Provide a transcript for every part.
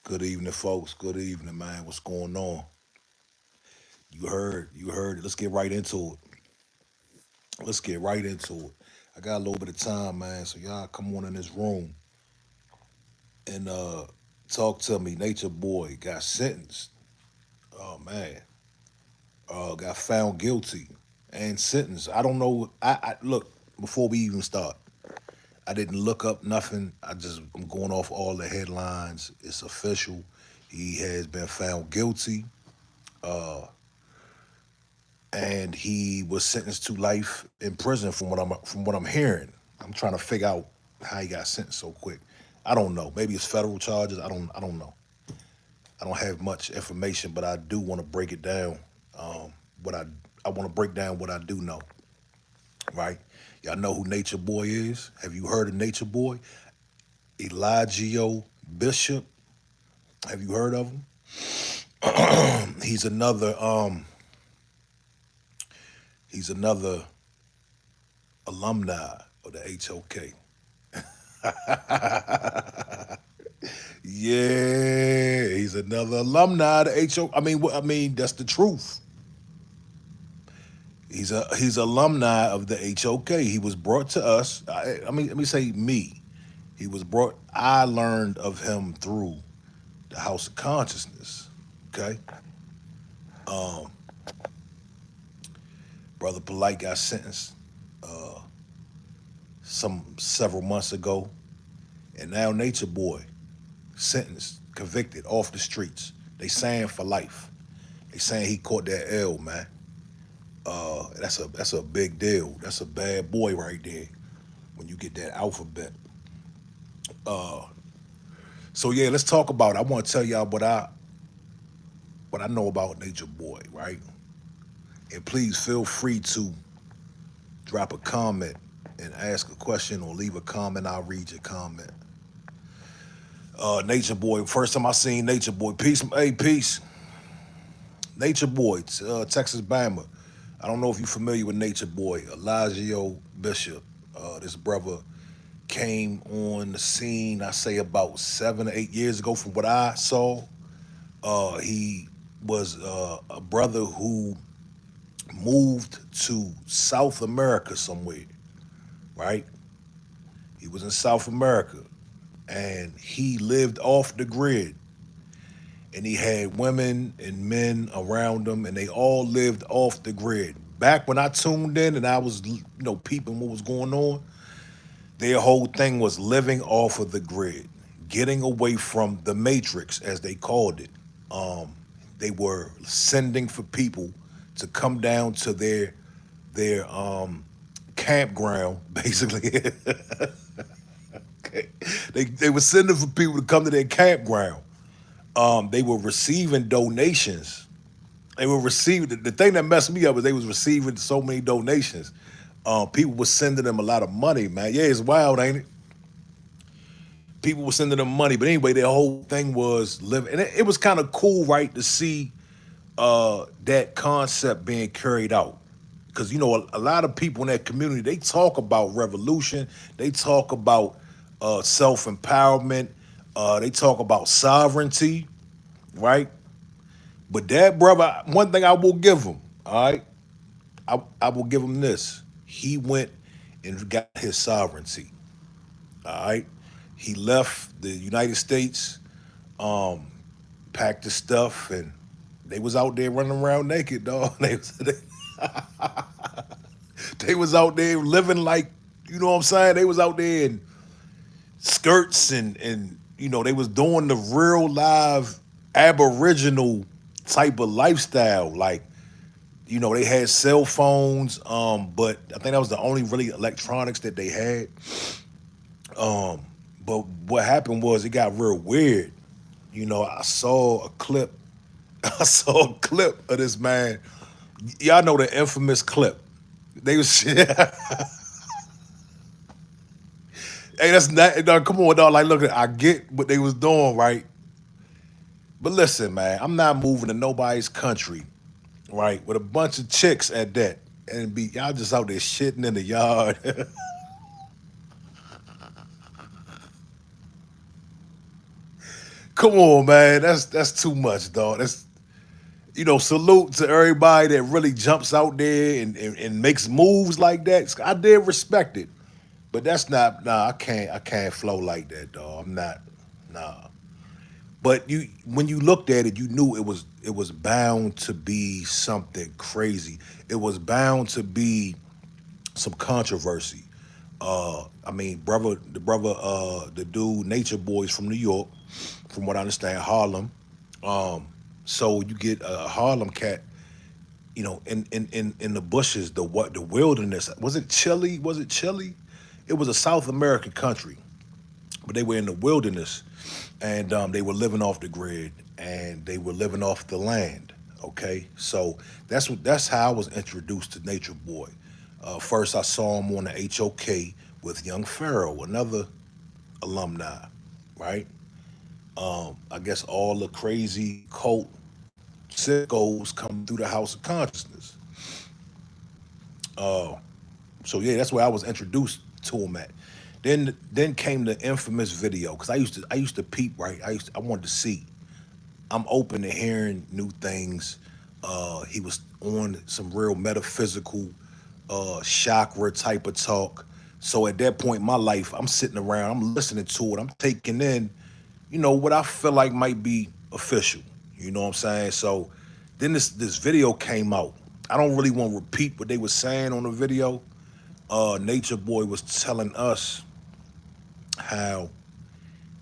Good evening, folks. Good evening, man. What's going on? You heard it. Let's get right into it. Let's get right into it. I got a little bit of time, man. So y'all come on in this room and talk to me. Nature Boy got sentenced. Oh man. Got found guilty and sentenced. I don't know. I look before we even start. I didn't look up nothing. I'm going off all the headlines. It's official. He has been found guilty. And he was sentenced to life in prison from what I'm hearing. I'm trying to figure out how he got sentenced so quick. I don't know. Maybe it's federal charges. I don't know. I don't have much information, but I do want to break it down. What I want to break down what I do know. Right? Y'all know who Nature Boy is? Have you heard of Nature Boy? Elijah Bishop. Have you heard of him? He's another alumni of the HOK. Yeah, he's another alumni of the HOK. I mean that's the truth. He's alumni of the HOK. He was brought to us. I mean, let me say me. He was brought. I learned of him through the House of Consciousness. Okay, brother Polite got sentenced some several months ago, and now Nature Boy sentenced, convicted, off the streets. They saying for life. They saying he caught that L, man. That's a big deal. That's a bad boy right there. When you get that alphabet. So yeah, let's talk about it. I want to tell y'all what I know about Nature Boy, right? And please feel free to drop a comment and ask a question or leave a comment. I'll read your comment. Nature Boy. First time I seen Nature Boy. Peace. Hey, peace. Nature Boy, Texas Bama. I don't know if you're familiar with Nature Boy, Elijah Bishop. This brother came on the scene, I say about 7 or 8 years ago from what I saw. He was a brother who moved to South America somewhere, right? He was in South America and he lived off the grid and he had women and men around him, and they all lived off the grid. Back when I tuned in and I was, peeping what was going on, their whole thing was living off of the grid, getting away from the matrix, as they called it. They were sending for people to come down to their campground, basically. They were sending for people to come to their campground. They were receiving donations. They were receiving the thing that messed me up is they was receiving so many donations. People were sending them a lot of money, man. Yeah, it's wild, ain't it? People were sending them money, but anyway, their whole thing was living, and it was kind of cool, right, to see that concept being carried out. Because a lot of people in that community, they talk about revolution, they talk about self empowerment, they talk about sovereignty, right? But that brother, one thing I will give him, all right, I will give him this. He went and got his sovereignty, all right. He left the United States, packed his stuff, and they was out there running around naked, dog. They was out there living like, you know what I'm saying? They was out there in skirts and they was doing the real live aboriginal type of lifestyle. Like, they had cell phones, but I think that was the only really electronics that they had. But what happened was it got real weird. I saw a clip. I saw a clip of this man. Y'all know the infamous clip. They was hey, that's not dog, come on, dog. Like, look, I get what they was doing, right? But listen, man, I'm not moving to nobody's country, right? With a bunch of chicks at that. And be y'all just out there shitting in the yard. Come on, man. That's too much, dog. That's salute to everybody that really jumps out there and makes moves like that. I did respect it. But that's not nah, I can't flow like that, dog. I'm not nah. But when you looked at it, you knew it was bound to be something crazy. It was bound to be some controversy. I mean, the dude, Nature Boys from New York, from what I understand, Harlem. So you get a Harlem cat, in the bushes, the wilderness. Was it Chile? Was it Chile? It was a South American country, but they were in the wilderness, and they were living off the grid, and they were living off the land. Okay, so that's how I was introduced to Nature Boy. First, I saw him on the HOK with Young Pharaoh, another alumni, right? I guess all the crazy cult sickos come through the House of Consciousness. So yeah, that's where I was introduced to him at. Then came the infamous video because I used to peep, right. I wanted to see. I'm open to hearing new things. He was on some real metaphysical, chakra type of talk. So at that point in my life, I'm sitting around, I'm listening to it, I'm taking in, what I feel like might be official. You know what I'm saying? So then this video came out. I don't really want to repeat what they were saying on the video. Nature Boy was telling us how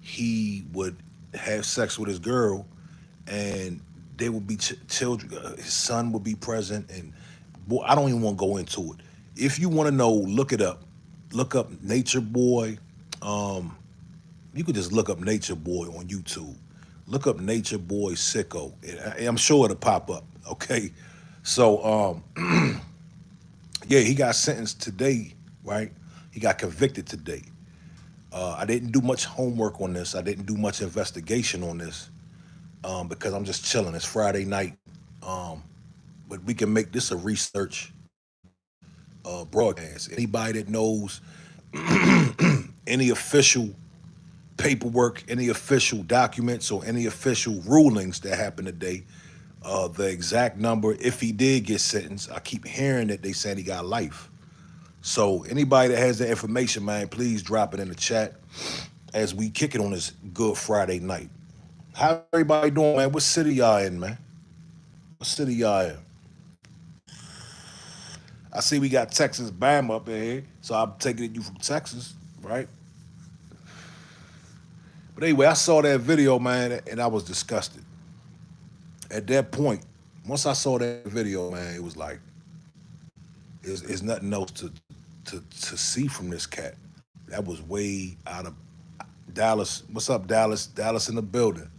he would have sex with his girl, and they would be children. His son would be present, and boy, I don't even want to go into it. If you want to know, look it up. Look up Nature Boy. You could just look up Nature Boy on YouTube. Look up Nature Boy Sicko. I'm sure it'll pop up. Okay, so yeah, he got sentenced today, right? He got convicted today. I didn't do much homework on this. I didn't do much investigation on this because I'm just chilling. It's Friday night, um, but we can make this a research broadcast. Anybody that knows any official paperwork, any official documents, or any official rulings that happened today, the exact number, if he did get sentenced, I keep hearing that they said he got life. So anybody that has that information, man, please drop it in the chat as we kick it on this Good Friday night. How everybody doing, man? What city y'all in, man? What city y'all in? I see we got Texas Bam up in here, so I'm taking it you from Texas, right? But anyway, I saw that video, man, and I was disgusted. At that point, once I saw that video, man, it was like, there's nothing else to see from this cat. That was way out of Dallas. What's up, Dallas? Dallas in the building.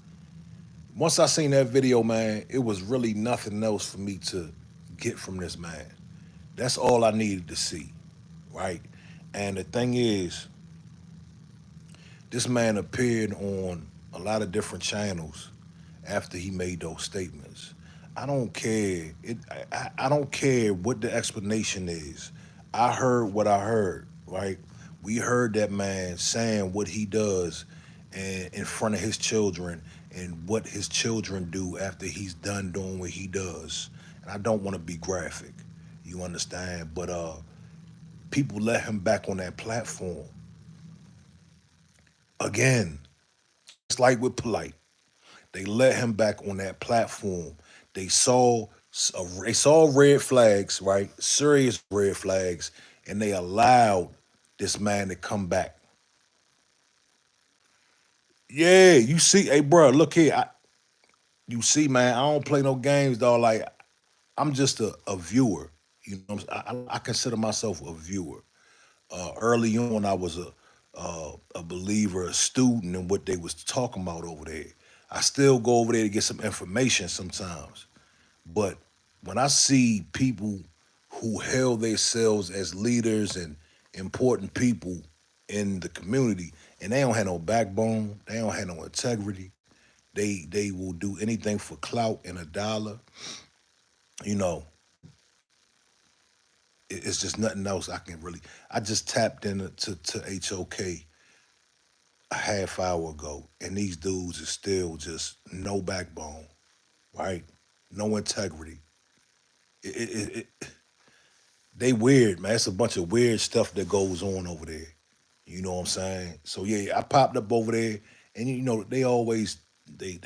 Once I seen that video, man, it was really nothing else for me to get from this man. That's all I needed to see, right? And the thing is, this man appeared on a lot of different channels after he made those statements. I don't care. I don't care what the explanation is. I heard what I heard, right? We heard that man saying what he does and in front of his children and what his children do after he's done doing what he does. And I don't want to be graphic. You understand? But people let him back on that platform. Again, it's like with Polite. They let him back on that platform. They saw red flags, right? Serious red flags, and they allowed this man to come back. Yeah, you see, hey, bro, look here. You see, man, I don't play no games, dog. Like, I'm just a viewer. You know, I consider myself a viewer. Early on, I was a believer, a student in what they was talking about over there. I still go over there to get some information sometimes. But when I see people who held themselves as leaders and important people in the community, and they don't have no backbone, they don't have no integrity, they will do anything for clout and a dollar. You know, it's just nothing else I can really. I just tapped into to HOK a half hour ago, and these dudes is still just no backbone, right? No integrity. It they weird, man. It's a bunch of weird stuff that goes on over there. You know what I'm saying? So yeah, I popped up over there, and you know they always they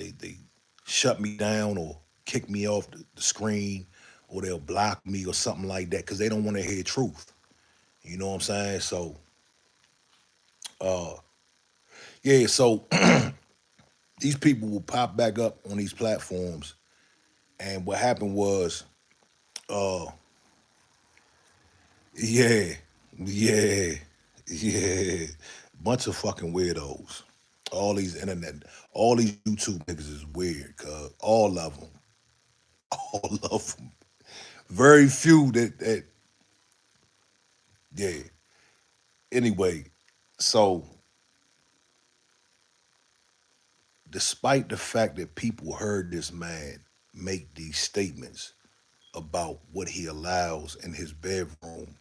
shut me down or kick me off the screen, or they'll block me or something like that because they don't want to hear truth. You know what I'm saying? So yeah, so these people will pop back up on these platforms, and what happened was, uh, yeah, yeah, yeah, bunch of fucking weirdos. All these internet, all these YouTube niggas is weird, cuz all of them, all of them. Very few that yeah. Anyway, so despite the fact that people heard this man make these statements about what he allows in his bedroom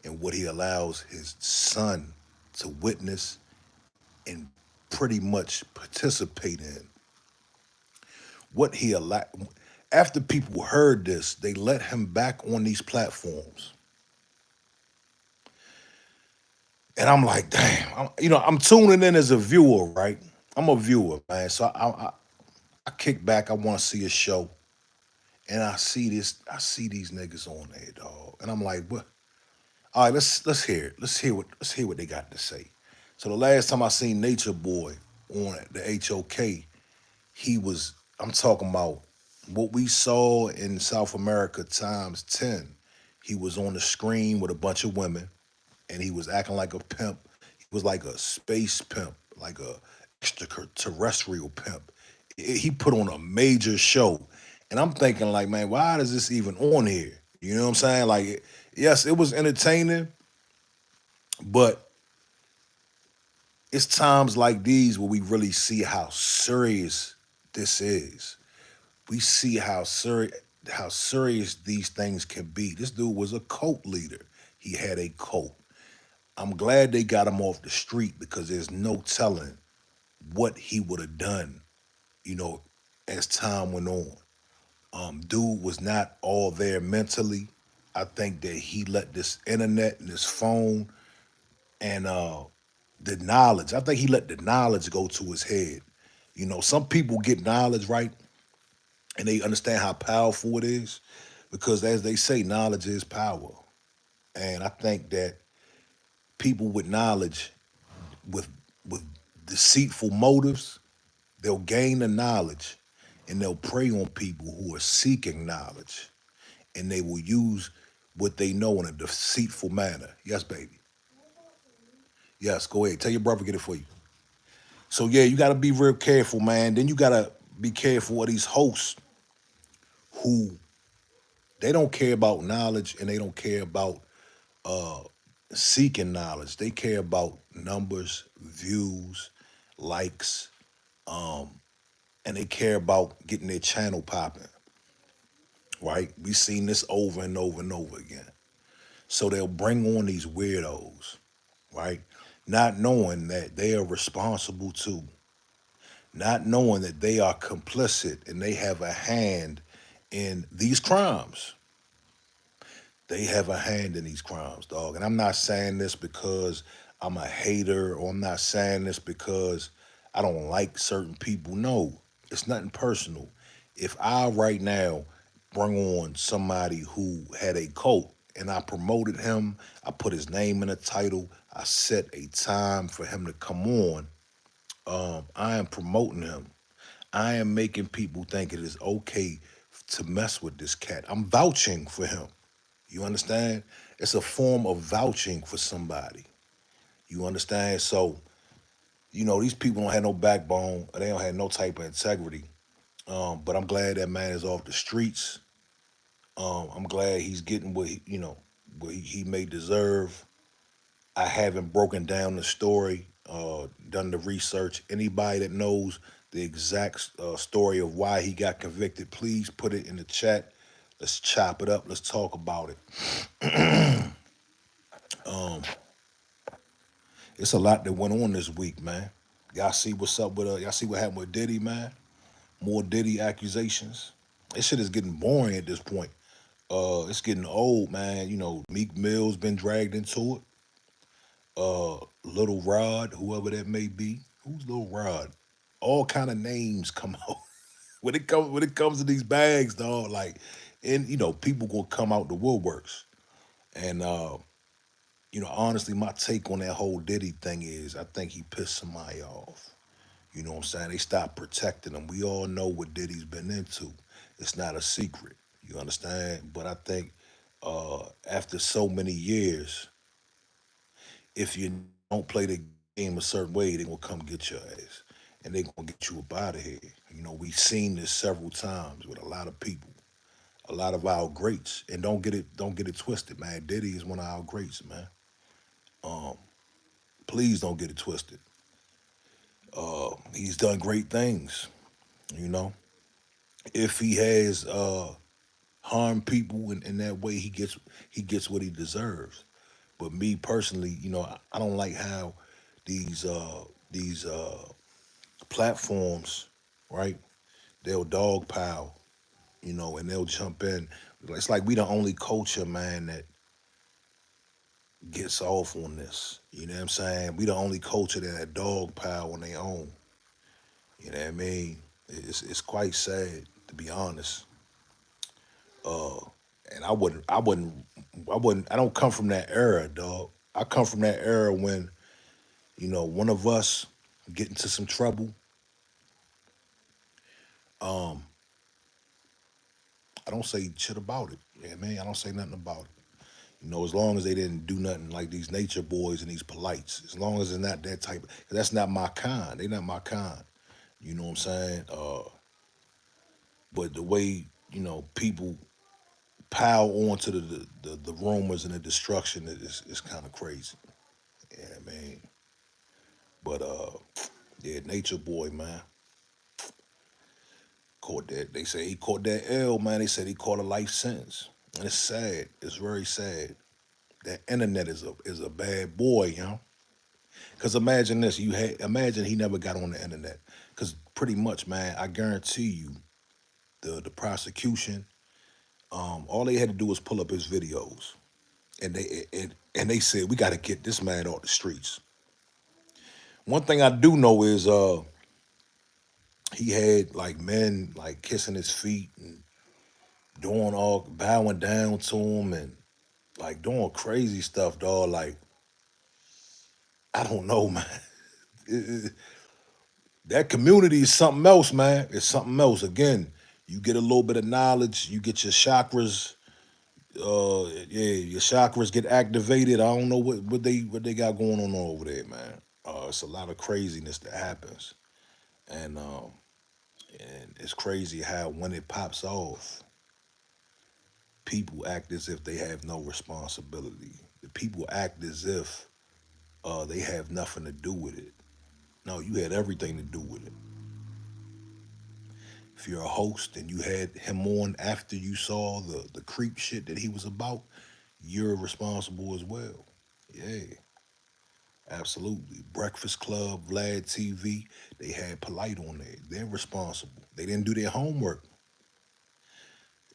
and what he allows his son to witness and pretty much participate in, what he allowed. After people heard this, they let him back on these platforms. And I'm like, damn, I'm tuning in as a viewer, right? I'm a viewer, man. So I kick back. I want to see a show, and I see this. I see these niggas on there, dog, and I'm like, what? All right, let's hear it. Let's hear what they got to say. So the last time I seen Nature Boy on the HOK, he was. I'm talking about what we saw in South America times 10. He was on the screen with a bunch of women, and he was acting like a pimp. He was like a space pimp, like a extraterrestrial pimp. He put on a major show, and I'm thinking like, man, why is this even on here? You know what I'm saying? Like, yes, it was entertaining, but it's times like these where we really see how serious this is. We see how serious these things can be. This dude was a cult leader. He had a cult. I'm glad they got him off the street because there's no telling what he would have done, you know, as time went on. Dude was not all there mentally. I think that he let this internet and this phone and the knowledge, I think he let the knowledge go to his head. You know, some people get knowledge right and they understand how powerful it is because, as they say, knowledge is power. And I think that people with knowledge, with with deceitful motives, they'll gain the knowledge and they'll prey on people who are seeking knowledge, and they will use what they know in a deceitful manner. Yes, baby. Yes, go ahead. Tell your brother to get it for you. So yeah, you got to be real careful, man. Then you got to be careful of these hosts who they don't care about knowledge and they don't care about uh seeking knowledge. They care about numbers, views, likes, and they care about getting their channel popping. Right? We've seen this over and over and over again. So they'll bring on these weirdos, right? Not knowing that they are responsible too, not knowing that they are complicit and they have a hand in these crimes. They have a hand in these crimes, dog. And I'm not saying this because I'm a hater or I'm not saying this because I don't like certain people. No, it's nothing personal. If I right now bring on somebody who had a cult and I promoted him, I put his name in a title, I set a time for him to come on, I am promoting him. I am making people think it is okay to mess with this cat. I'm vouching for him. You understand? It's a form of vouching for somebody. You understand? So, these people don't have no backbone. They don't have no type of integrity. But I'm glad that man is off the streets. I'm glad he's getting what he may deserve. I haven't broken down the story, done the research. Anybody that knows the exact story of why he got convicted, please put it in the chat. Let's chop it up. Let's talk about it. It's a lot that went on this week, man. Y'all see what's up with y'all see what happened with Diddy, man? More Diddy accusations. This shit is getting boring at this point. It's getting old, man. You know, Meek Mill's been dragged into it. Little Rod, whoever that may be. Who's Little Rod? All kind of names come out when it comes to these bags, dog. Like, and you know, people gonna come out the woodworks. And you know, honestly, my take on that whole Diddy thing is, I think he pissed somebody off. You know what I'm saying? They stopped protecting him. We all know what Diddy's been into. It's not a secret. You understand? But I think after so many years, if you don't play the game a certain way, they gonna come get your ass. And they gonna get you up out of here. You know, we've seen this several times with a lot of people, a lot of our greats. And don't get it twisted, man. Diddy is one of our greats, man. Please don't get it twisted. He's done great things, you know. If he has harmed people in that way, he gets what he deserves. But me personally, you know, I don't like how these platforms, right? They'll dogpile, you know, and they'll jump in. It's like we the only culture, man, that gets off on this. You know what I'm saying? We the only culture that dogpile on their own. You know what I mean? It's quite sad, to be honest. And I don't come from that era, dog. I come from that era when, you know, one of us get into some trouble. Um, I don't say shit about it. Yeah, man, I don't say nothing about it. You know, as long as they didn't do nothing like these nature boys and these polites, as long as it's not that type, 'cause that's not my kind. They not my kind. You know what I'm saying? But the way, you know, people pile onto the rumors and the destruction is kind of crazy. Yeah, man. But yeah, Nature Boy, man, caught that. They say he caught that L, man. They said he caught a life sentence, and it's sad. It's very sad. That internet is a bad boy, you know. Cause imagine this, imagine he never got on the internet. Cause pretty much, man, I guarantee you, the prosecution, all they had to do was pull up his videos, and they said we got to get this man off the streets. One thing I do know is he had like men like kissing his feet and doing all bowing down to him and like doing crazy stuff, dog. Like I don't know, man. It- that community is something else, man. It's something else. Again, you get a little bit of knowledge, you get your chakras. Yeah, your chakras get activated. I don't know what they got going on over there, man. It's a lot of craziness that happens, and it's crazy how when it pops off, people act as if they have no responsibility. The people act as if they have nothing to do with it. No, you had everything to do with it. If you're a host and you had him on after you saw the creep shit that he was about, you're responsible as well. Yeah, absolutely. Breakfast Club, Vlad TV, they had Polite on there. They're responsible. They didn't do their homework.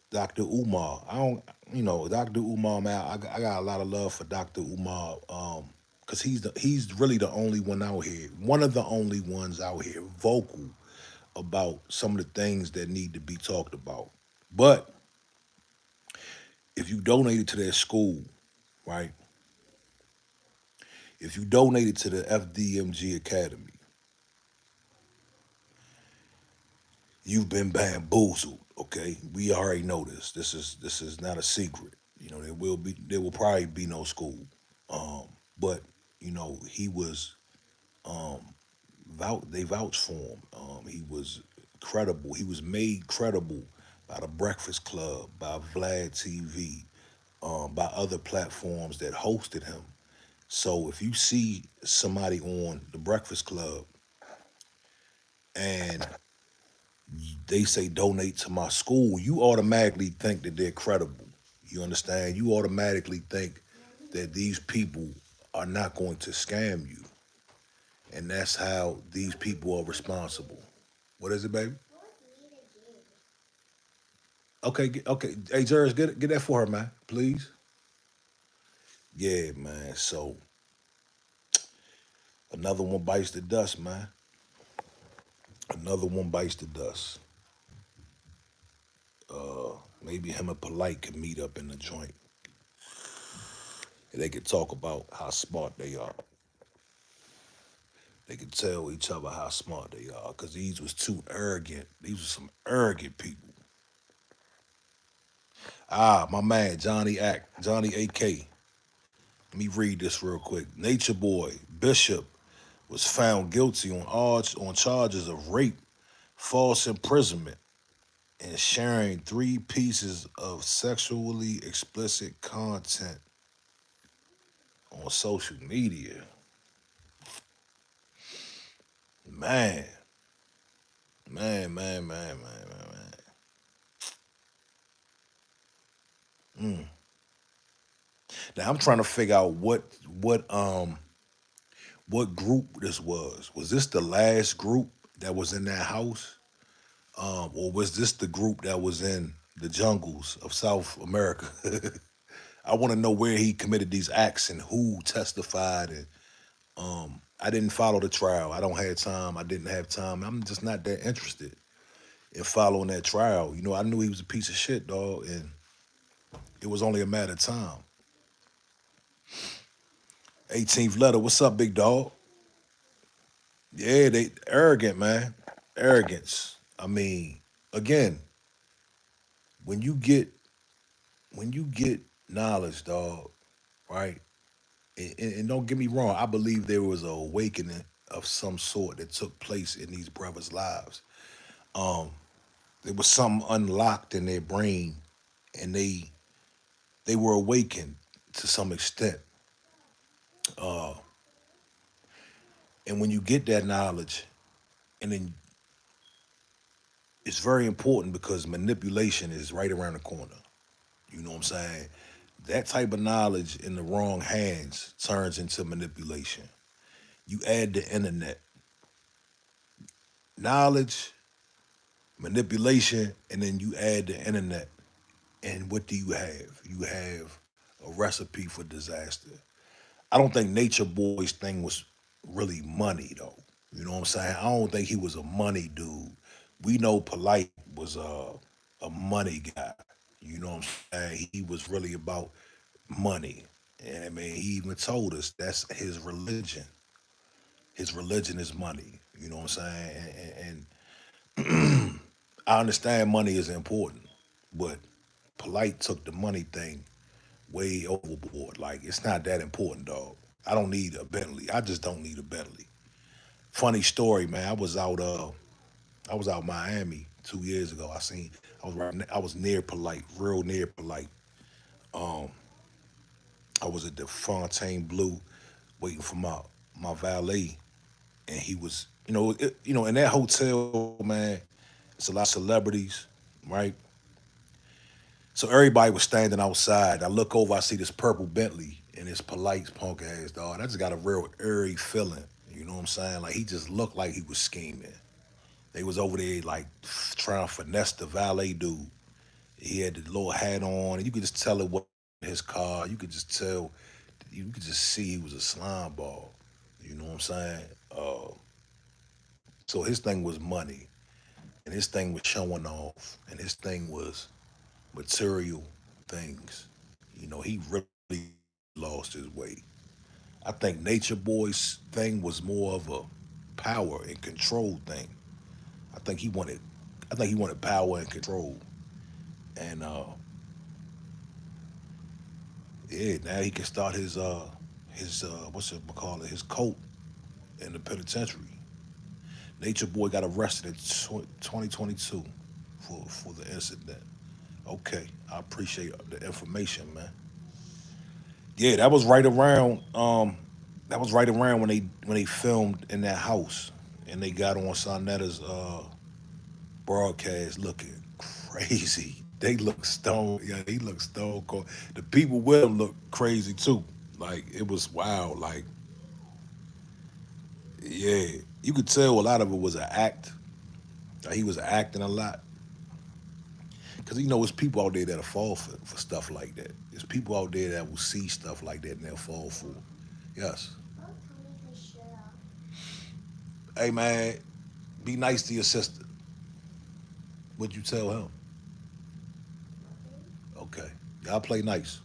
Dr. Umar, I don't, you know, Dr. Umar, man, I got a lot of love for Dr. Umar, cause he's really the only one out here, one of the only ones out here vocal about some of the things that need to be talked about. But if you donated to their school, right? If you donated to the FDMG Academy, you've been bamboozled. Okay, we already know this. This is not a secret. You know there will probably be no school, but you know he was they vouched for him. He was credible. He was made credible by the Breakfast Club, by Vlad TV, by other platforms that hosted him. So if you see somebody on the Breakfast Club and they say donate to my school, you automatically think that they're credible. You understand? You automatically think that these people are not going to scam you. And that's how these people are responsible. What is it, baby? Okay, okay. Hey, Jers, get that for her, man, please. Yeah, man. So another one bites the dust, man. Another one bites the dust. Maybe him and Polite could meet up in the joint, and they could talk about how smart they are. They could tell each other how smart they are, cause these was too arrogant. These were some arrogant people. Ah, my man, Johnny AK. Let me read this real quick. Nature Boy Bishop was found guilty on charges of rape, false imprisonment, and sharing 3 pieces of sexually explicit content on social media. Man, man. Now I'm trying to figure out what group this was. Was this the last group that was in that house? Or was this the group that was in the jungles of South America? I want to know where he committed these acts and who testified. And I didn't follow the trial. I don't have time. I didn't have time. I'm just not that interested in following that trial. You know, I knew he was a piece of shit, dog, and it was only a matter of time. 18th letter. What's up, big dog? Yeah, they arrogant, man. Arrogance. I mean, again, when you get when you get knowledge, dog, right? And don't get me wrong, I believe there was a awakening of some sort that took place in these brothers' lives. There was something unlocked in their brain, and they were awakened to some extent. And when you get that knowledge, and then it's very important because manipulation is right around the corner. You know what I'm saying? That type of knowledge in the wrong hands turns into manipulation. You add the internet, knowledge, manipulation, and then you add the internet. And what do you have? You have a recipe for disaster. I don't think Nature Boy's thing was really money though. You know what I'm saying? I don't think he was a money dude. We know Polite was a money guy. You know what I'm saying? He was really about money. And I mean, he even told us that's his religion. His religion is money. You know what I'm saying? And I understand money is important, but Polite took the money thing way overboard. Like it's not that important, dog. I don't need a Bentley. I just don't need a Bentley. Funny story, man. I was out Miami 2 years ago. I was I was near Polite, real near Polite. I was at the Fontaine Blue waiting for my valet, and he was, in that hotel, man. It's a lot of celebrities, right? So everybody was standing outside. I look over, I see this purple Bentley and this Polite punk ass dog. I just got a real eerie feeling. You know what I'm saying? Like he just looked like he was scheming. They was over there like trying to finesse the valet dude. He had the little hat on, and you could just tell it was his car. You could just tell, you could just see he was a slime ball. You know what I'm saying? So his thing was money, and his thing was showing off, and his thing was material things. You know, he really lost his way. I think Nature Boy's thing was more of a power and control thing. I think he wanted, I think he wanted power and control, and yeah, now he can start his what's it call it, his cult in the penitentiary. Nature Boy got arrested in 2022 for the incident. Okay, I appreciate the information, man. Yeah, that was right around when they filmed in that house and they got on Sonetta's broadcast looking crazy. They look stone, yeah, they look stone cold. The people with them look crazy too. Like it was wild. Like Yeah, you could tell a lot of it was an act. He was acting a lot. Because you know, it's people out there that'll fall for stuff like that. There's people out there that will see stuff like that and they'll fall for it. Yes. Hey man, be nice to your sister. What'd you tell him? Okay. Y'all play nice.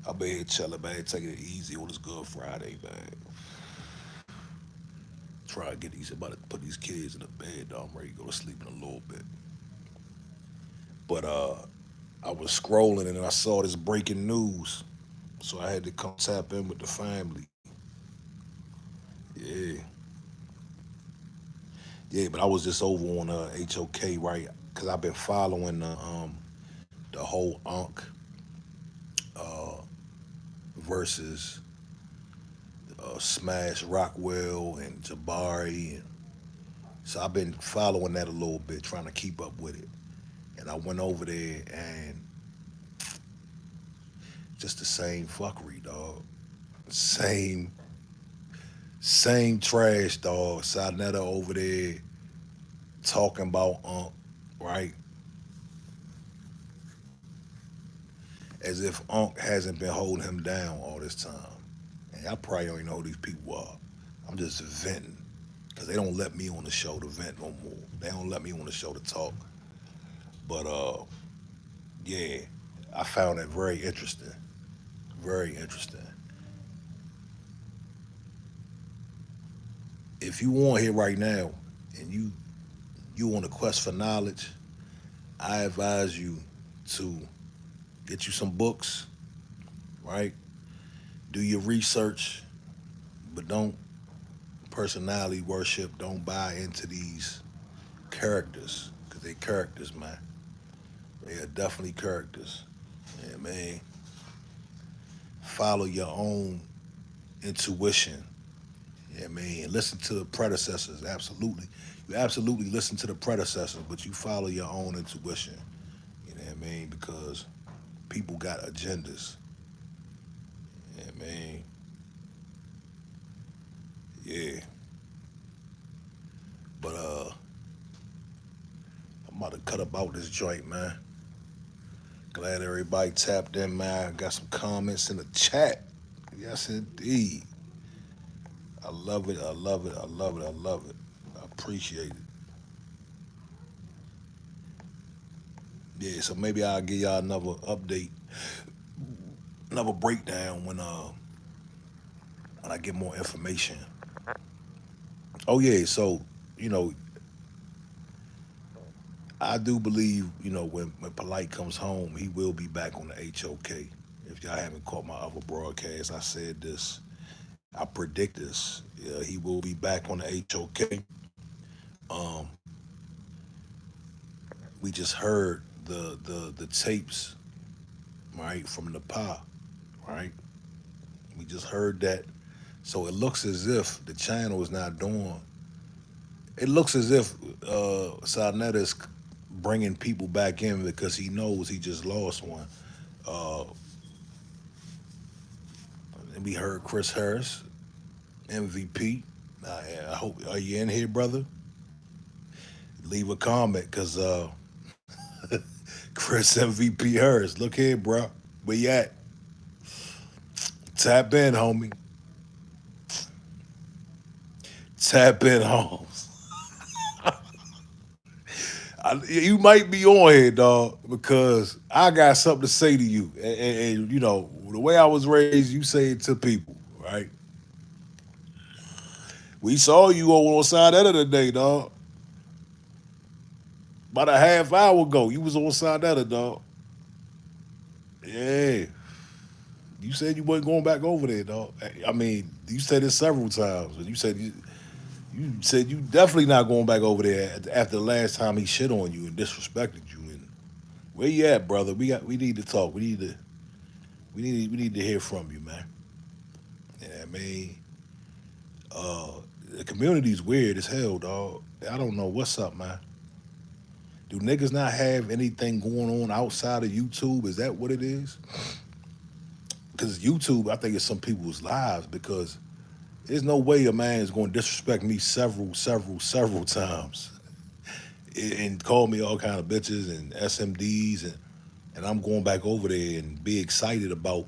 I'll be here chilling, man. Taking it easy on this Good Friday, man. Try to get these about to put these kids in the bed, dog. I'm ready to go to sleep in a little bit. But I was scrolling and I saw this breaking news. So I had to come tap in with the family. Yeah. Yeah, but I was just over on HOK, right? Because I've been following the whole Unk versus Smash Rockwell and Jabari. And so I've been following that a little bit, trying to keep up with it. And I went over there and just the same fuckery, dog. Same, same trash, dog. Sarnetta over there talking about right? As if Unk hasn't been holding him down all this time. And I probably don't even know who these people are. I'm just venting. Because they don't let me on the show to vent no more. They don't let me on the show to talk. But yeah, I found it very interesting. Very interesting. If you on here right now and you on a quest for knowledge, I advise you to get you some books, right? Do your research, but don't personality worship. Don't buy into these characters because they're characters, man. They are definitely characters. Yeah, man. Follow your own intuition. Yeah, man. Listen to the predecessors. Absolutely. You absolutely listen to the predecessors, but you follow your own intuition. You know what I mean? Because people got agendas. Yeah, man. Yeah. But I'm about to cut about this joint, man. Glad everybody tapped in, man. Got some comments in the chat. Yes, indeed. I love it. I love it. I love it. I love it. I appreciate it. Yeah, so maybe I'll give y'all another update, another breakdown when I get more information. Oh yeah, so you know, I do believe when Polite comes home, he will be back on the HOK. If y'all haven't caught my other broadcast, I said this. I predict this. Yeah, he will be back on the HOK. Um, we just heard the tapes, right, from the Pa, right? We just heard that. So it looks as if the channel is not doing. It looks as if Sarnetta is bringing people back in because he knows he just lost one. Uh, and we heard Chris Harris, MVP. I hope are you in here, brother? Leave a comment because Chris MVP Harris. Look here, bro. Where you at? Tap in, homie. Tap in, homes. You might be on here, dog, because I got something to say to you. And, the way I was raised, you say it to people, right? We saw you on side that other day, dog. About a half hour ago, you was on side that, dog. Yeah. You said you wasn't going back over there, dog. I mean, you said it several times. You said you definitely not going back over there after the last time he shit on you and disrespected you. And where you at, brother? We need to talk. We need to hear from you, man. Yeah, I mean, the community's weird as hell, dog. I don't know what's up, man. Do niggas not have anything going on outside of YouTube? Is that what it is? Because YouTube, I think it's some people's lives because There's no way a man is going to disrespect me several times and call me all kind of bitches and SMDs and I'm going back over there and be excited about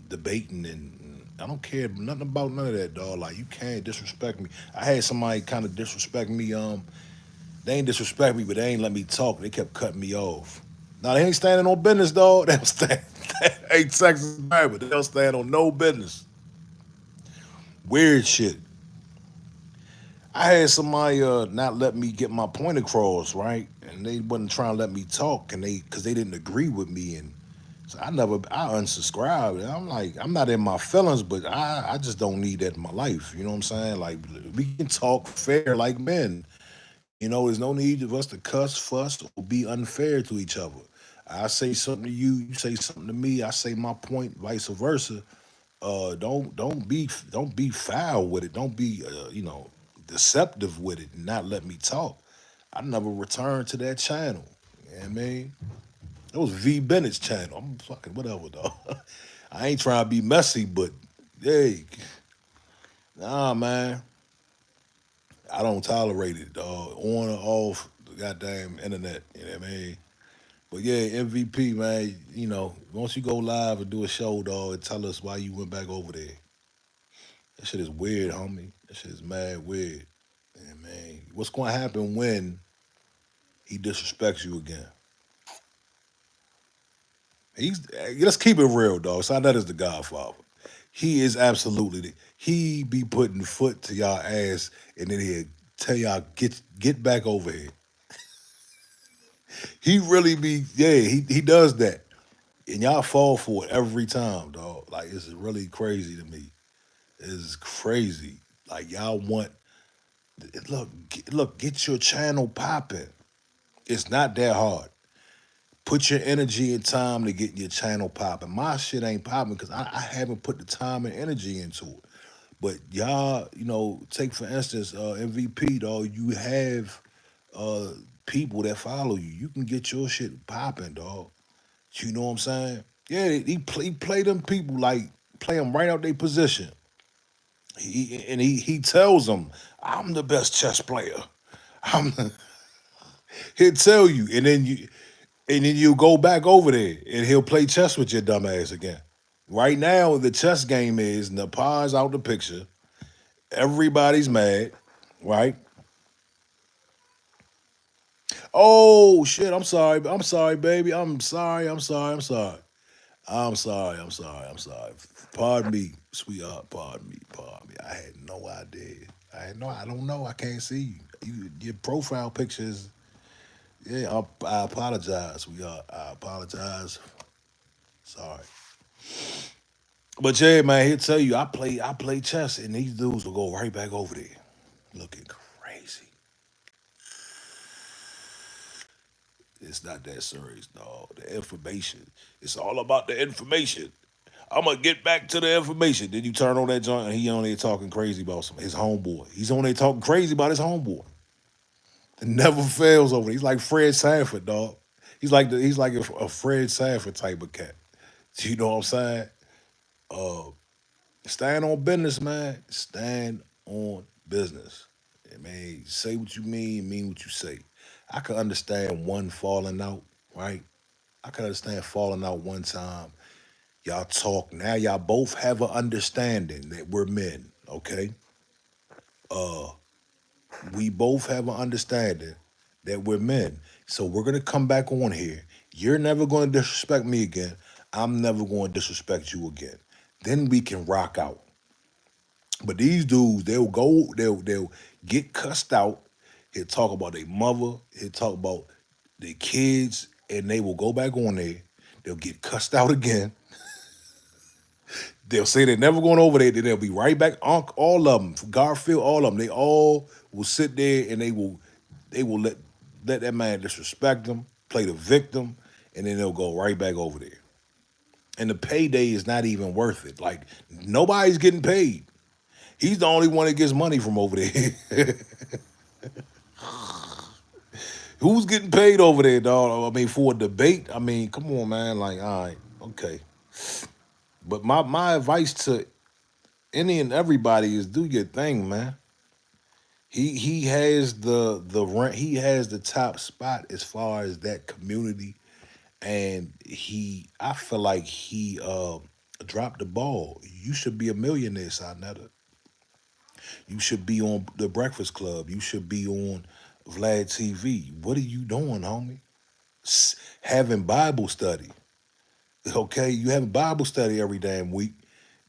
debating and I don't care nothing about none of that, dog. Like you can't disrespect me. I had somebody kind of disrespect me. They ain't disrespect me, but they ain't let me talk. They kept cutting me off. Now they ain't standing on business, dog. They don't stand. They ain't Texas but they don't stand on no business. Weird shit. I had somebody not let me get my point across, right? And they wasn't trying to let me talk, and because they didn't agree with me, and so I unsubscribed. And I'm like, I'm not in my feelings, but I just don't need that in my life. You know what I'm saying? Like we can talk fair like men. You know, there's no need of us to cuss, fuss, or be unfair to each other. I say something to you, you say something to me. I say my point, vice versa. Don't be foul with it. Don't be deceptive with it and not let me talk. I never returned to that channel. You know what I mean? It was V Bennett's channel. I'm fucking whatever though. I ain't trying to be messy, but hey, nah man. I don't tolerate it, dog. On or off the goddamn internet. You know what I mean? But yeah, MVP, man, once you go live and do a show, dog, and tell us why you went back over there. That shit is weird, homie. That shit is mad weird. Yeah, man. What's going to happen when he disrespects you again? Let's keep it real, dog. So that is the Godfather. He is absolutely he be putting foot to y'all ass and then he'll tell y'all get back over here. He really be he does that. And y'all fall for it every time, dog. Like it's really crazy to me. It's crazy. Like y'all want look, get your channel popping. It's not that hard. Put your energy and time to get your channel popping. My shit ain't popping because I haven't put the time and energy into it. But y'all, take for instance, MVP, dog, you have uh people that follow you. You can get your shit popping, dog. You know what I'm saying? Yeah, he play them people like play them right out their position. He tells them, I'm the best chess player. I'm the, he'll tell you, and then you go back over there and he'll play chess with your dumb ass again. Right now, the chess game is Nepal's out the picture. Everybody's mad, right? Oh shit! I'm sorry. I'm sorry, baby. I'm sorry. I'm sorry. I'm sorry. I'm sorry. I'm sorry. I'm sorry. Pardon me, sweetheart. Pardon me. Pardon me. I had no idea. I don't know. I can't see you. Your profile pictures. Yeah. I apologize, sweetheart. I apologize. Sorry. But yeah, man, he'll tell you I play chess, and these dudes will go right back over there, looking crazy. It's not that serious, dog. The information. It's all about the information. I'm gonna get back to the information. Then you turn on that joint, and he on there talking crazy about his homeboy. He's on there talking crazy about his homeboy. It never fails over there. He's like Fred Sanford, dog. He's like a Fred Sanford type of cat. You know what I'm saying? Uh, Stand on business, man. Stand on business. I mean, say what you mean what you say. I can understand one falling out, right? I can understand falling out one time. Y'all talk now. Y'all both have an understanding that we're men, okay? We both have an understanding that we're men. So we're gonna come back on here. You're never gonna disrespect me again. I'm never gonna disrespect you again. Then we can rock out. But these dudes, they'll get cussed out. He'll talk about their mother. He'll talk about their kids, and they will go back on there. They'll get cussed out again. They'll say they're never going over there. Then they'll be right back. Unc, all of them, Garfield, all of them. They all will sit there and they will let that man disrespect them, play the victim, and then they'll go right back over there. And the payday is not even worth it. Like nobody's getting paid. He's the only one that gets money from over there. Who's getting paid over there, dog? I mean, for a debate. I mean, come on, man. Like, all right, okay. But my advice to Any and everybody is do your thing, man. He has the rank. He has the top spot as far as that community, and I feel like he dropped the ball. You should be a millionaire, Sarnetta. You should be on the Breakfast Club. You should be on Vlad TV. What are you doing, homie? Having Bible study. Okay, you having Bible study every damn week.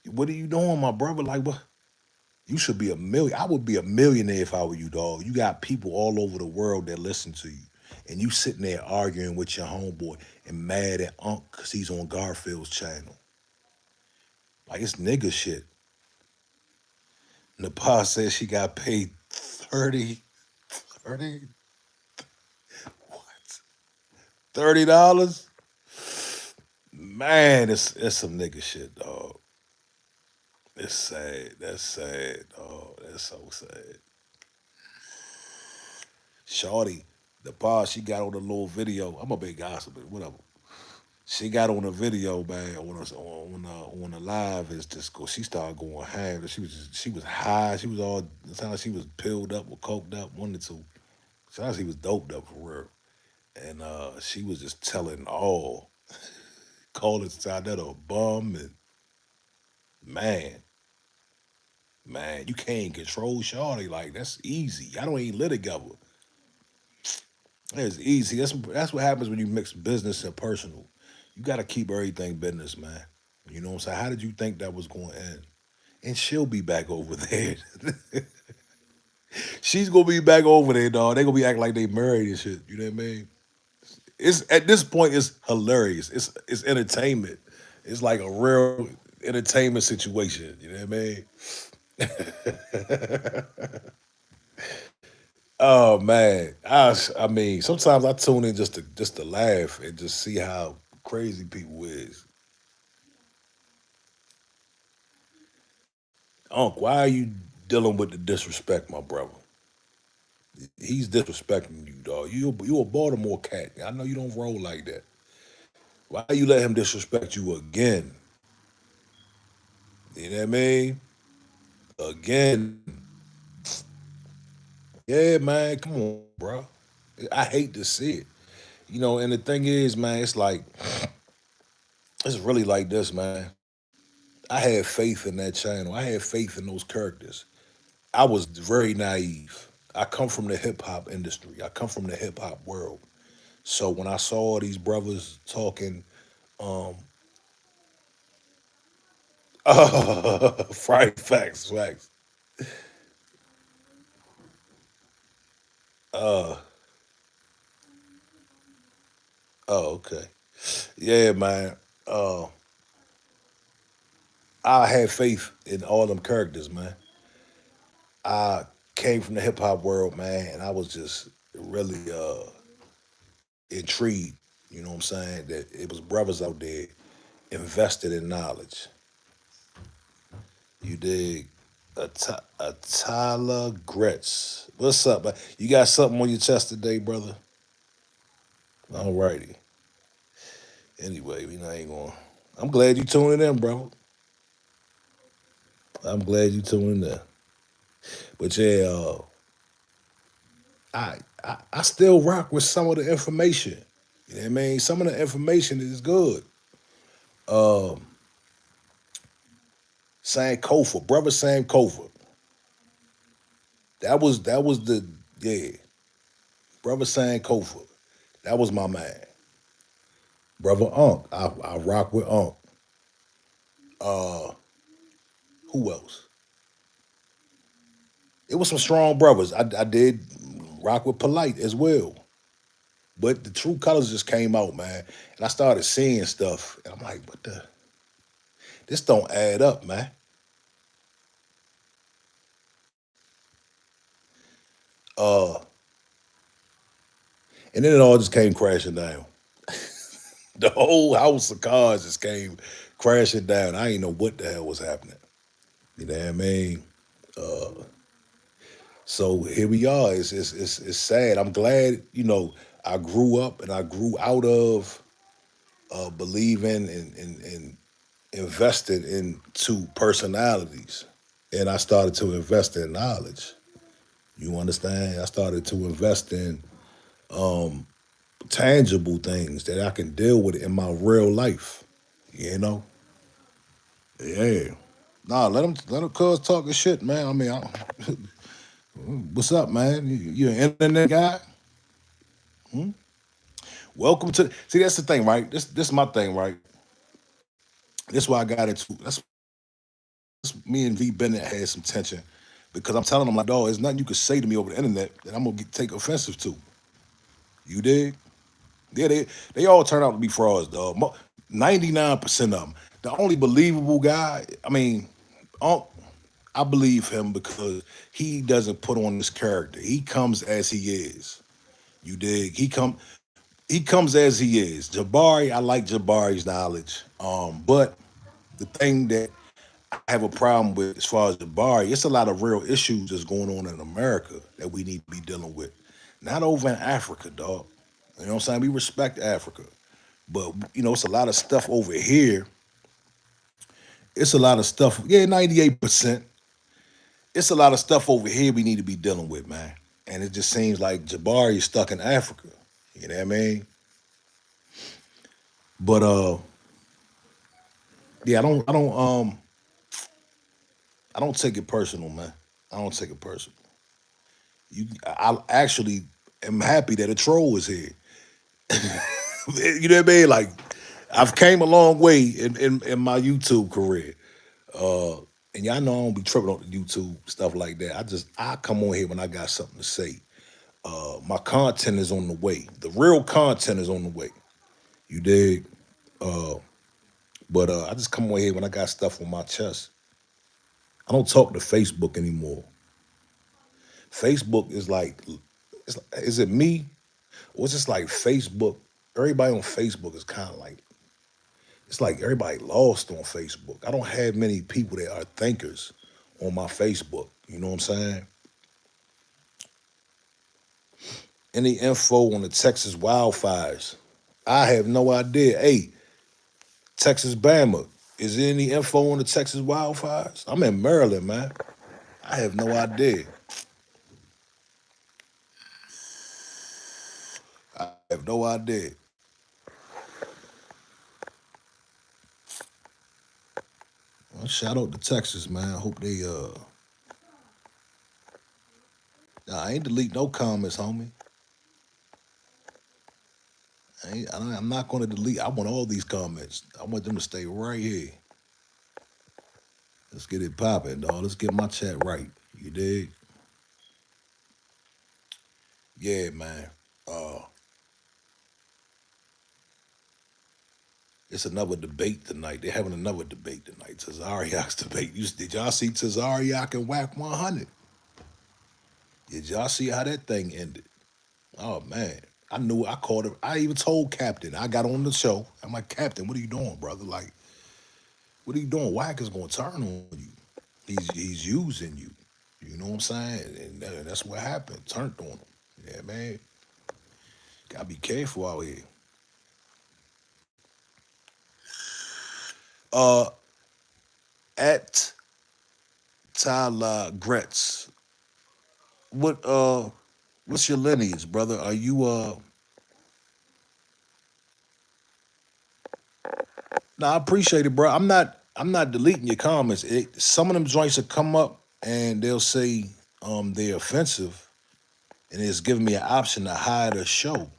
What are you doing, my brother? Like what? You should be a million. I would be a millionaire if I were you, dog. You got people all over the world that listen to you, and you sitting there arguing with your homeboy and mad at Unc because he's on Garfield's channel. Like it's nigga shit. Nepal says she got paid 30, 30, what? $30? Man, it's some nigga shit, dog. It's sad. That's sad, dog. That's so sad. Shorty, the bar she got on the little video. I'm a big gossip, but whatever. She got on a video, man, on a live. It's just go. She started going ham. She was high. She was all. It sounded like she was pilled up or coked up. One or two. Sounded like she was doped up for real. And she was just telling all, calling that a bum and man, man, you can't control Shorty like that's easy. Y'all don't even live together. It's easy. That's what happens when you mix business and personal. You got to keep everything business, man. You know what I'm saying? How did you think that was going to end? And she'll be back over there. She's gonna be back over there, dog. They gonna be acting like they married and shit. You know what I mean? It's at this point, it's hilarious. It's entertainment. It's like a real entertainment situation. You know what I mean? Oh man, I mean, sometimes I tune in just to laugh and just see how crazy people is. Unc, why are you dealing with the disrespect, my brother? He's disrespecting you, dog. You a Baltimore cat. I know you don't roll like that. Why you let him disrespect you again? You know what I mean? Again. Yeah, man. Come on, bro. I hate to see it. And the thing is, man, it's like it's really like this, man. I had faith in that channel. I had faith in those characters. I was very naive. I come from the hip hop industry. I come from the hip hop world. So when I saw these brothers talking, um, Friday facts, facts. Uh, oh, okay. Yeah, man. Uh, I had faith in all them characters, man. I came from the hip hop world, man, and I was just really intrigued. You know what I'm saying? That it was brothers out there invested in knowledge. You dig? A Tyler Gretz. What's up, man? You got something on your chest today, brother? All righty. Anyway, we not ain't going. I'm glad you tuning in, bro. I'm glad you tuning in. But yeah, I still rock with some of the information. You know what I mean? Some of the information is good. Um, Sam Kofor, brother Sam Kofor. That was the yeah, brother Sam Kofor. That was my man. Brother Unc. I rock with Unc. Uh, who else? It was some strong brothers. I did rock with Polite as well. But the true colors just came out, man. And I started seeing stuff. And I'm like, what the? This don't add up, man. Uh, and then it all just came crashing down. The whole house of cards just came crashing down. I didn't know what the hell was happening. You know what I mean? Uh, so here we are. It's sad. I'm glad, I grew up and I grew out of believing and invested into personalities. and I started to invest in knowledge. You understand? I started to invest in tangible things that I can deal with in my real life. You know? Yeah. Nah, let him cuz talking shit, man. I mean, what's up, man? You an internet guy? Welcome to. See, that's the thing, right? This is my thing, right? This why I got into. That's me and V Bennett had some tension because I'm telling him like, dog, there's nothing you could say to me over the internet that I'm gonna take offensive to. You dig? Yeah, they all turn out to be frauds, dog. 99% of them. The only believable guy, I mean, um, I believe him because he doesn't put on this character. He comes as he is. You dig? He comes as he is. Jabari, I like Jabari's knowledge. But the thing that I have a problem with as far as Jabari, it's a lot of real issues that's going on in America that we need to be dealing with. Not over in Africa, dog. You know what I'm saying? We respect Africa. But it's a lot of stuff over here. It's a lot of stuff. Yeah, 98%. It's a lot of stuff over here we need to be dealing with, man. And it just seems like Jabari is stuck in Africa. You know what I mean? But yeah, I don't take it personal, man. I don't take it personal. I actually am happy that a troll is here. You know what I mean? Like I've came a long way in my YouTube career. And y'all know I don't be tripping on the YouTube stuff like that. I come on here when I got something to say. My content is on the way. The real content is on the way. You dig? But I just come on here when I got stuff on my chest. I don't talk to Facebook anymore. Facebook is like, is it me? Or it's just like Facebook? Everybody on Facebook is kind of like, it's like everybody lost on Facebook. I don't have many people that are thinkers on my Facebook. You know what I'm saying? Any info on the Texas wildfires? I have no idea. Hey, Texas Bama, is there any info on the Texas wildfires? I'm in Maryland, man. I have no idea. I have no idea. Well, shout out to Texas, man. I hope they nah, I ain't delete no comments, homie. I'm not gonna delete. I want all these comments. I want them to stay right here. Let's get it popping, dog. Let's get my chat right. You dig? Yeah, man. Uh, it's another debate tonight. They're having another debate tonight. Tazariak's debate. Did y'all see Tazariak and Whack 100? Did y'all see how that thing ended? Oh man, I knew. I called him. I even told Captain. I got on the show. I'm like, Captain, what are you doing, brother? Like, what are you doing? Whack is gonna turn on you. He's using you. You know what I'm saying? And that's what happened. Turned on him. Yeah, man. Gotta be careful out here. Uh, at Tyler Gretz, what what's your lineage, brother? Are you No, I appreciate it, bro. I'm not deleting your comments. Some of them joints will come up and they'll say they're offensive, and it's giving me an option to hide a show.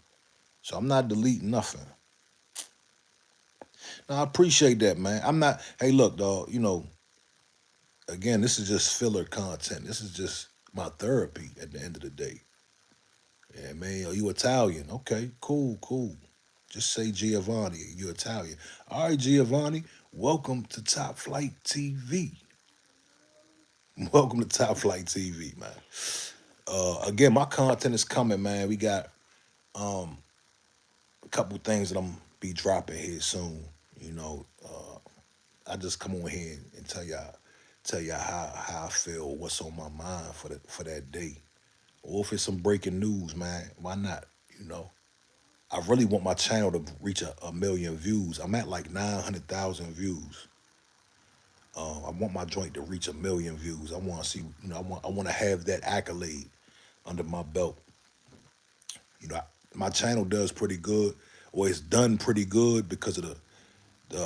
So I'm not deleting nothing. No, I appreciate that, man. I'm not. Hey, look, dog. Again, this is just filler content. This is just my therapy at the end of the day. Yeah, man. Are you Italian? Okay, cool, cool. Just say Giovanni. You're Italian. All right, Giovanni. Welcome to Top Flight TV. Welcome to Top Flight TV, man. Again, my content is coming, man. We got a couple things that I'm be dropping here soon. You know, I just come on here and tell y'all how I feel, what's on my mind for that day, or if it's some breaking news, man. Why not? You know, I really want my channel to reach a million views. I'm at like 900,000 views. I want my joint to reach 1 million views. I want to see, I want to have that accolade under my belt. My channel does pretty good, or it's done pretty good because of the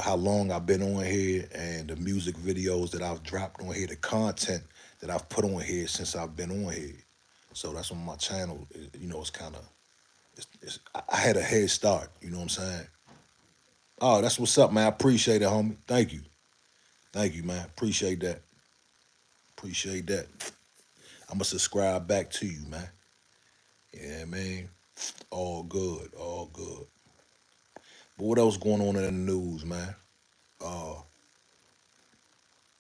how long I've been on here and the music videos that I've dropped on here, the content that I've put on here since I've been on here. So that's when my channel, it's kind of, I had a head start. You know what I'm saying? Oh, that's what's up, man. I appreciate it, homie. Thank you, man. Appreciate that. Appreciate that. I'm gonna subscribe back to you, man. Yeah, man. All good, all good. But what else going on in the news, man? Uh,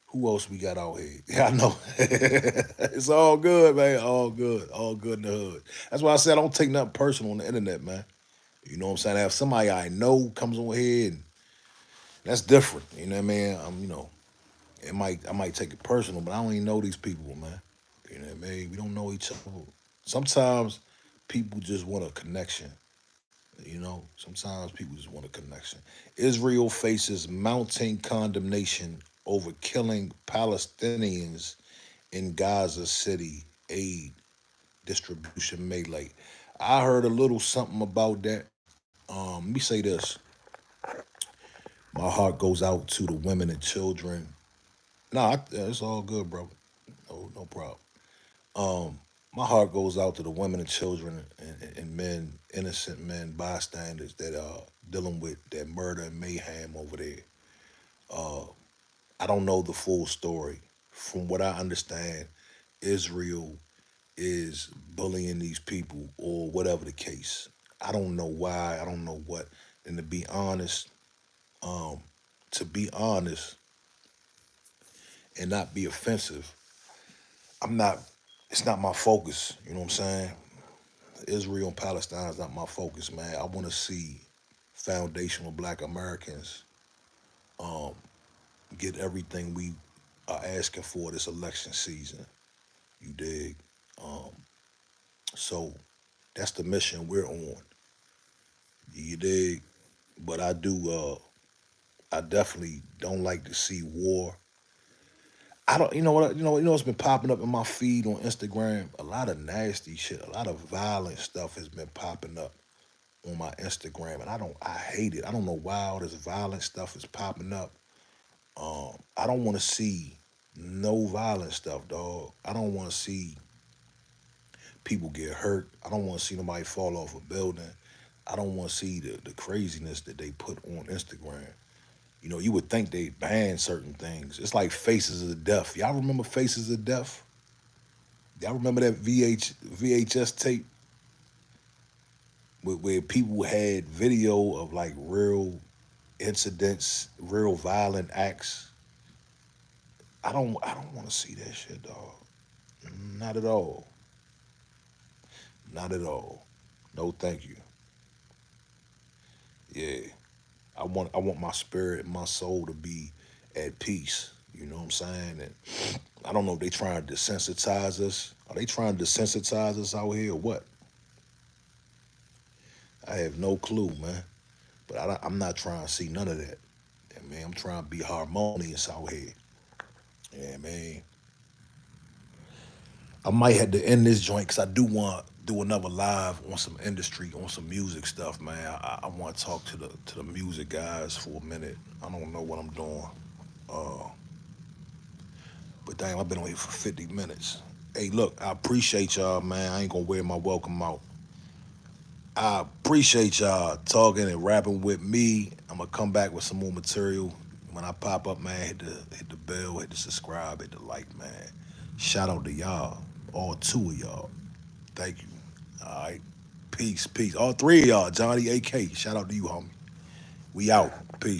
who else we got out here? Yeah, I know. It's all good, man. All good in the hood. That's why I said I don't take nothing personal on the internet, man. You know what I'm saying? If somebody I know comes on here, and that's different. You know what I mean? I might take it personal, but I don't even know these people, man. You know what I mean? We don't know each other. Sometimes people just want a connection. Sometimes people just want a connection. Israel faces mounting condemnation over killing Palestinians in Gaza City. Aid distribution may late. I heard a little something about that. Let me say this. My heart goes out to the women and children. Nah, it's all good, bro. No problem. Um, my heart goes out to the women and children and men, innocent men, bystanders that are dealing with that murder and mayhem over there. Uh, I don't know the full story. From what I understand, Israel is bullying these people or whatever the case. I don't know why. I don't know what. And um, to be honest and not be offensive, I'm not. It's not my focus. You know what I'm saying? Israel and Palestine is not my focus, man. I want to see foundational Black Americans um, get everything we are asking for this election season. You dig? Um, so that's the mission we're on. You dig? But I do. I definitely don't like to see war. I don't. You know what? What's been popping up in my feed on Instagram? A lot of nasty shit. A lot of violent stuff has been popping up on my Instagram, and I hate it. I don't know why all this violent stuff is popping up. I don't want to see no violent stuff, dog. I don't want to see people get hurt. I don't want to see nobody fall off a building. I don't want to see the craziness that they put on Instagram. You would think they ban certain things. It's like Faces of Death. Y'all remember Faces of Death? Y'all remember that VHS tape where people had video of like real incidents, real violent acts? I don't want to see that shit, dog. Not at all. Not at all. No, thank you. Yeah. I want my spirit and my soul to be at peace. You know what I'm saying? And I don't know if they trying to desensitize us. Are they trying to desensitize us out here or what? I have no clue, man. But I'm not trying to see none of that. Yeah, man, I'm trying to be harmonious out here. Yeah, man. I might have to end this joint because I do want to do another live on some industry, on some music stuff, man. I want to talk to the music guys for a minute. I don't know what I'm doing. Uh, but damn, I've been on here for 50 minutes. Hey, look, I appreciate y'all, man. I ain't gonna wear my welcome out. I appreciate y'all talking and rapping with me. I'm gonna come back with some more material. When I pop up, man, hit the bell, hit the subscribe, hit the like, man. Shout out to y'all, all two of y'all. Thank you. All right. Peace, peace. All three of y'all, Johnny AK. Shout out to you, homie. We out. Peace.